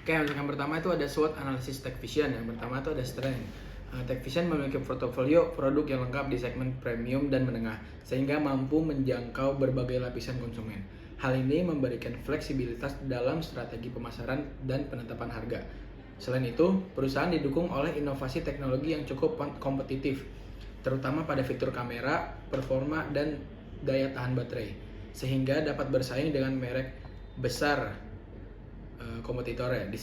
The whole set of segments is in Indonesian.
Oke, untuk yang pertama itu ada SWOT analisis Tech Vision. Yang pertama itu ada strength. Tech Vision memiliki portofolio produk yang lengkap di segmen premium dan menengah, sehingga mampu menjangkau berbagai lapisan konsumen. Hal ini memberikan fleksibilitas dalam strategi pemasaran dan penetapan harga. Selain itu, perusahaan didukung oleh inovasi teknologi yang cukup kompetitif, terutama pada fitur kamera, performa, dan daya tahan baterai, sehingga dapat bersaing dengan merek besar kompetitornya. Di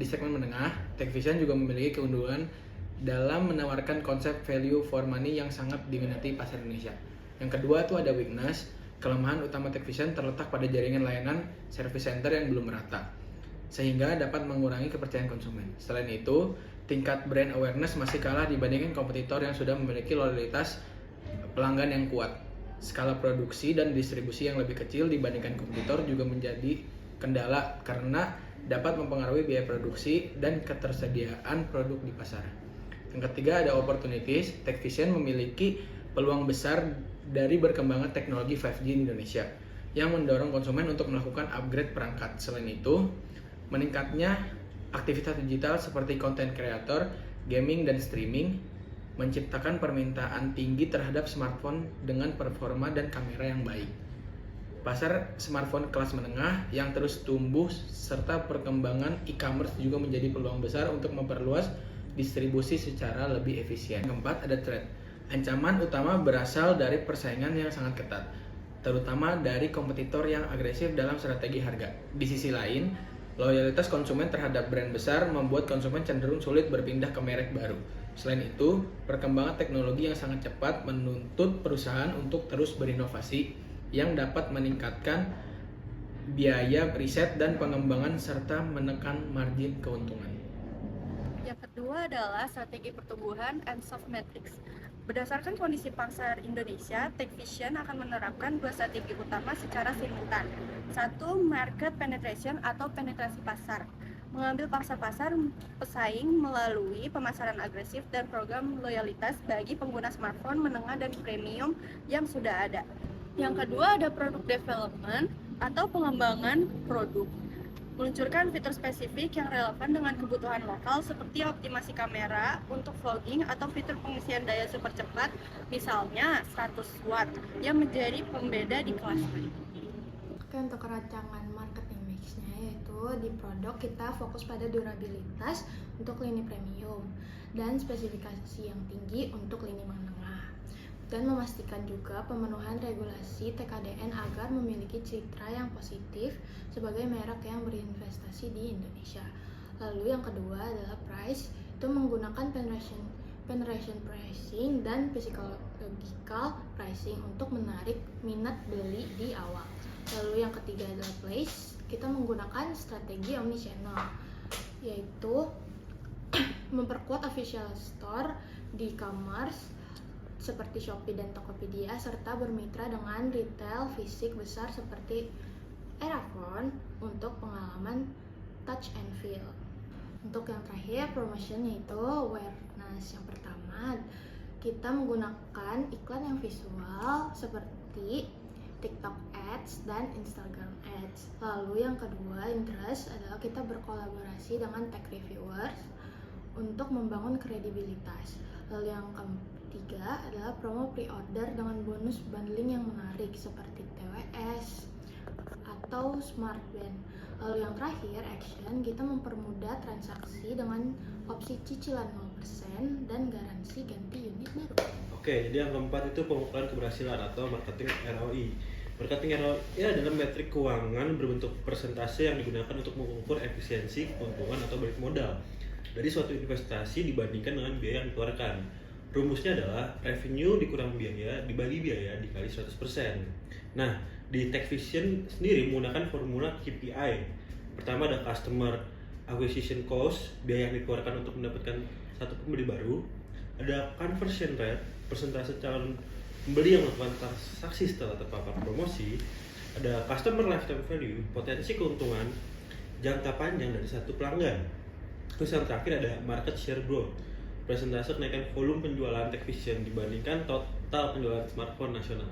segmen menengah, Tech Vision juga memiliki keunggulan dalam menawarkan konsep value for money yang sangat diminati pasar Indonesia. Yang kedua itu ada weakness. Kelemahan utama Tech Vision terletak pada jaringan layanan service center yang belum merata, sehingga dapat mengurangi kepercayaan konsumen. Selain itu, tingkat brand awareness masih kalah dibandingkan kompetitor yang sudah memiliki loyalitas pelanggan yang kuat. Skala produksi dan distribusi yang lebih kecil dibandingkan kompetitor juga menjadi kendala karena dapat mempengaruhi biaya produksi dan ketersediaan produk di pasar. Yang ketiga ada opportunities. Tech Vision memiliki peluang besar dari berkembangnya teknologi 5G di Indonesia yang mendorong konsumen untuk melakukan upgrade perangkat. Selain itu, meningkatnya aktivitas digital seperti content creator, gaming, dan streaming menciptakan permintaan tinggi terhadap smartphone dengan performa dan kamera yang baik. Pasar smartphone kelas menengah yang terus tumbuh serta perkembangan e-commerce juga menjadi peluang besar untuk memperluas distribusi secara lebih efisien. Keempat, ada threat. Ancaman utama berasal dari persaingan yang sangat ketat, terutama dari kompetitor yang agresif dalam strategi harga. Di sisi lain, loyalitas konsumen terhadap brand besar membuat konsumen cenderung sulit berpindah ke merek baru. Selain itu, perkembangan teknologi yang sangat cepat menuntut perusahaan untuk terus berinovasi yang dapat meningkatkan biaya riset dan pengembangan serta menekan margin keuntungan. Yang kedua adalah strategi pertumbuhan and soft metrics. Berdasarkan kondisi pasar Indonesia, Tech Vision akan menerapkan dua strategi utama secara simultan. Satu, market penetration atau penetrasi pasar. Mengambil pangsa pasar pesaing melalui pemasaran agresif dan program loyalitas bagi pengguna smartphone menengah dan premium yang sudah ada. Yang kedua ada product development atau pengembangan produk. Meluncurkan fitur spesifik yang relevan dengan kebutuhan lokal seperti optimasi kamera untuk vlogging atau fitur pengisian daya super cepat, misalnya 100 watt, yang menjadi pembeda di kelas lain. Oke, untuk rancangan marketing mix-nya yaitu di produk kita fokus pada durabilitas untuk lini premium dan spesifikasi yang tinggi untuk lini menengah, dan memastikan juga pemenuhan regulasi TKDN agar memiliki citra yang positif sebagai merek yang berinvestasi di Indonesia. Lalu yang kedua adalah price, itu menggunakan penetration pricing dan psychological pricing untuk menarik minat beli di awal. Lalu yang ketiga adalah place, kita menggunakan strategi omnichannel, yaitu memperkuat official store di e-commerce seperti Shopee dan Tokopedia, serta bermitra dengan retail fisik besar seperti Erafon untuk pengalaman touch and feel. Untuk yang terakhir, promotion, yaitu awareness. Yang pertama, kita menggunakan iklan yang visual seperti TikTok Ads dan Instagram Ads. Lalu yang kedua, interest, adalah kita berkolaborasi dengan tech reviewers untuk membangun kredibilitas. Lalu yang ketiga adalah promo pre-order dengan bonus bundling yang menarik seperti TWS atau Smart Band. Lalu yang terakhir, action, kita mempermudah transaksi dengan opsi cicilan 0% dan garansi ganti unit baru. Oke, jadi yang keempat itu pengukuran keberhasilan atau marketing ROI. Marketing ROI adalah metrik keuangan berbentuk persentase yang digunakan untuk mengukur efisiensi, keuntungan atau balik modal dari suatu investasi dibandingkan dengan biaya yang dikeluarkan. Rumusnya adalah revenue dikurang biaya dibagi biaya dikali 100%. Nah, di Tech Vision sendiri menggunakan formula KPI. Pertama ada customer acquisition cost, biaya yang dikeluarkan untuk mendapatkan satu pembeli baru. Ada conversion rate, persentase calon pembeli yang melakukan transaksi setelah terpapar promosi. Ada customer lifetime value, potensi keuntungan jangka panjang dari satu pelanggan. Terus yang terakhir ada market share growth, persentase kenaikan volume penjualan Tech Vision dibandingkan total penjualan smartphone nasional.